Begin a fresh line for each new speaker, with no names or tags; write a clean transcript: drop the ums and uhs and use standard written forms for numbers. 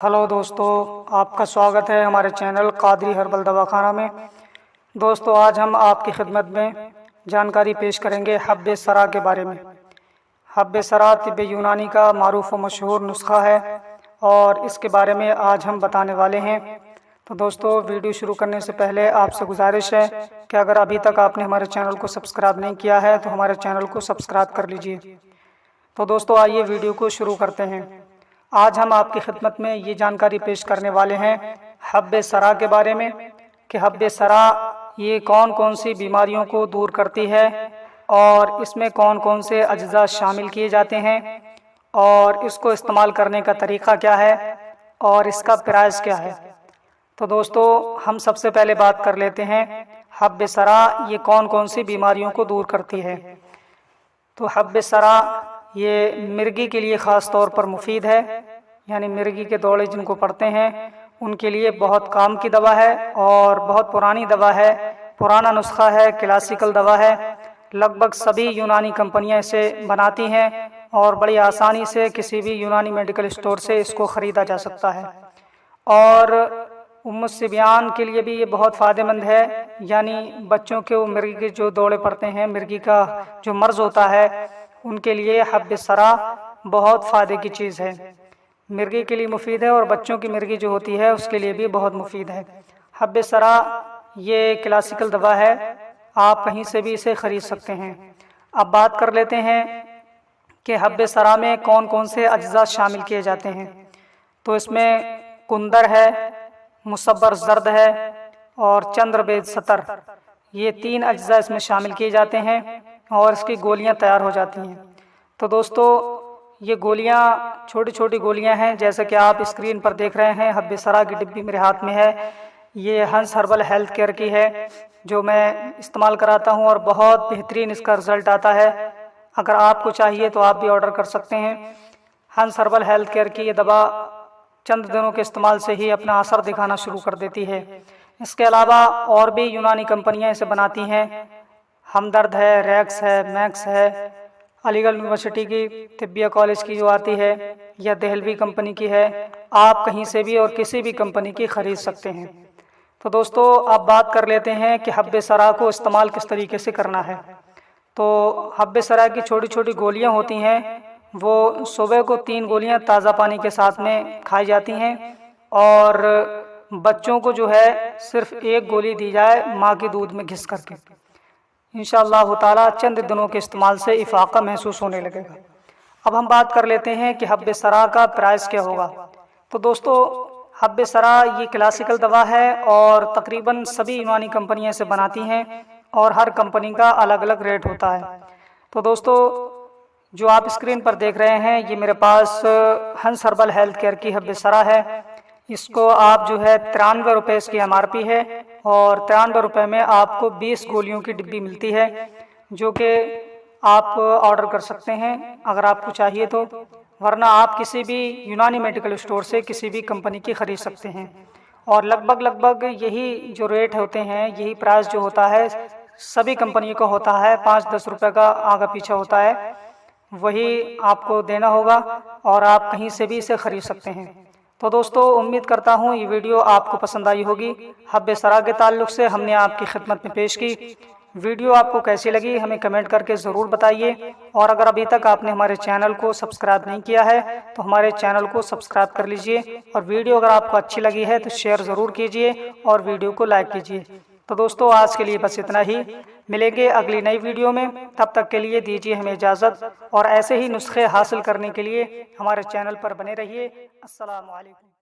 Hello दोस्तों, आपका स्वागत है हमारे चैनल कादरी हर्बल दवाखाना में। दोस्तों, आज हम आपकी खिदमत में जानकारी पेश करेंगे हब्बे सरा के बारे में। हब्बे सरा तिब्बे यूनानी का मारूफ व मशहूर नुस्खा है और इसके बारे में आज हम बताने वाले हैं। तो दोस्तों, वीडियो शुरू करने से पहले आपसे गुजारिश है कि अगर अभी तक आपने हमारे चैनल को सब्सक्राइब नहीं किया है तो हमारे चैनल को सब्सक्राइब कर लीजिए। तो दोस्तों, आइए वीडियो को शुरू करते हैं। आज हम आपकी खिदमत में ये जानकारी पेश करने वाले हैं हब्बे सरा के बारे में कि हब्बे सरा ये कौन कौन सी बीमारियों को दूर करती है और इसमें कौन कौन से अज्जा शामिल किए जाते हैं और इसको इस्तेमाल करने का तरीक़ा क्या है और इसका प्राइस क्या है। तो दोस्तों, हम सबसे पहले बात कर लेते हैं हब्बे सरा ये कौन कौन सी बीमारियों को दूर करती है। तो हब्बे सरा ये मिर्गी के लिए ख़ास तौर पर मुफीद है, यानी मिर्गी के दौरे जिनको पड़ते हैं उनके लिए बहुत काम की दवा है और बहुत पुरानी दवा है, पुराना नुस्खा है, क्लासिकल दवा है। लगभग सभी यूनानी कंपनियां इसे बनाती हैं और बड़ी आसानी से किसी भी यूनानी मेडिकल स्टोर से इसको ख़रीदा जा सकता है। और उम्म सिबियान के लिए भी ये बहुत फ़ायदेमंद है, यानी बच्चों के मिर्गी के जो दौरे पड़ते हैं, मिर्गी का जो मर्ज़ होता है उनके लिए हब्बे सरा बहुत फ़ायदे की चीज़ है। मिर्गी के लिए मुफीद है और बच्चों की मिर्गी जो होती है उसके लिए भी बहुत मुफीद है। हब्बे सरा ये क्लासिकल दवा है, आप कहीं से भी इसे ख़रीद सकते हैं। अब बात कर लेते हैं कि हब्बे सरा में कौन कौन से अज्जा शामिल किए जाते हैं। तो इसमें कुंदर है, मुसब्बर ज़र्द है और चंद्रबेद सतर, ये 3 अज्जा इसमें शामिल किए जाते हैं और इसकी गोलियां तैयार हो जाती हैं। तो दोस्तों, ये गोलियां छोटी छोटी गोलियां हैं, जैसे कि आप स्क्रीन पर देख रहे हैं। हब्बे सरा की डिब्बी मेरे हाथ में है, ये हंस हर्बल हेल्थ केयर की है जो मैं इस्तेमाल कराता हूं और बहुत बेहतरीन इसका रिज़ल्ट आता है। अगर आपको चाहिए तो आप भी ऑर्डर कर सकते हैं। हंस हर्बल हेल्थ केयर की ये दवा चंद दिनों के इस्तेमाल से ही अपना असर दिखाना शुरू कर देती है। इसके अलावा और भी यूनानी कंपनियां इसे बनाती हैं, हमदर्द है, रैक्स है, मैक्स है, अलीगढ़ यूनिवर्सिटी की तिब्बिया कॉलेज की जो आती है, या दहलवी कंपनी की है। आप कहीं से भी और किसी भी कंपनी की ख़रीद सकते हैं। तो दोस्तों, अब बात कर लेते हैं कि हब्बे सरा को इस्तेमाल किस तरीके से करना है। तो हब्बे सरा की छोटी छोटी गोलियां होती हैं, वो सुबह को 3 गोलियां ताज़ा पानी के साथ में खाई जाती हैं और बच्चों को जो है सिर्फ 1 गोली दी जाए माँ के दूध में घिस करके। इंशाअल्लाह ताला चंद दिनों के इस्तेमाल से इफ़ाक़ा महसूस होने लगेगा। अब हम बात कर लेते हैं कि हब्बे सरा का प्राइस क्या होगा। तो दोस्तों, हब्बे सरा ये क्लासिकल दवा है और तकरीबन सभी यूनानी कंपनियां इसे बनाती हैं और हर कंपनी का अलग अलग रेट होता है। तो दोस्तों, जो आप स्क्रीन पर देख रहे हैं ये मेरे पास हंस हर्बल हेल्थ केयर की हब्बे सरा है। इसको आप जो है 93 रुपये इसकी MRP है और 93 रुपये में आपको 20 गोलियों की डिब्बी मिलती है, जो कि आप ऑर्डर कर सकते हैं अगर आपको चाहिए तो, वरना आप किसी भी यूनानी मेडिकल स्टोर से किसी भी कंपनी की ख़रीद सकते हैं। और लगभग यही जो रेट होते हैं, यही प्राइस जो होता है सभी कंपनी का होता है, 5-10 रुपये का आगा पीछा होता है, वही आपको देना होगा और आप कहीं से भी इसे ख़रीद सकते हैं। तो दोस्तों, उम्मीद करता हूँ ये वीडियो आपको पसंद आई होगी। हब्बे सरा के ताल्लुक़ से हमने आपकी खिदमत में पेश की। वीडियो आपको कैसी लगी हमें कमेंट करके ज़रूर बताइए और अगर अभी तक आपने हमारे चैनल को सब्सक्राइब नहीं किया है तो हमारे चैनल को सब्सक्राइब कर लीजिए और वीडियो अगर आपको अच्छी लगी है तो शेयर ज़रूर कीजिए और वीडियो को लाइक कीजिए। तो दोस्तों, आज के लिए बस इतना ही। मिलेंगे अगली नई वीडियो में, तब तक के लिए दीजिए हमें इजाज़त और ऐसे ही नुस्खे हासिल करने के लिए हमारे चैनल पर बने रहिए। अस्सलामु अलैकुम।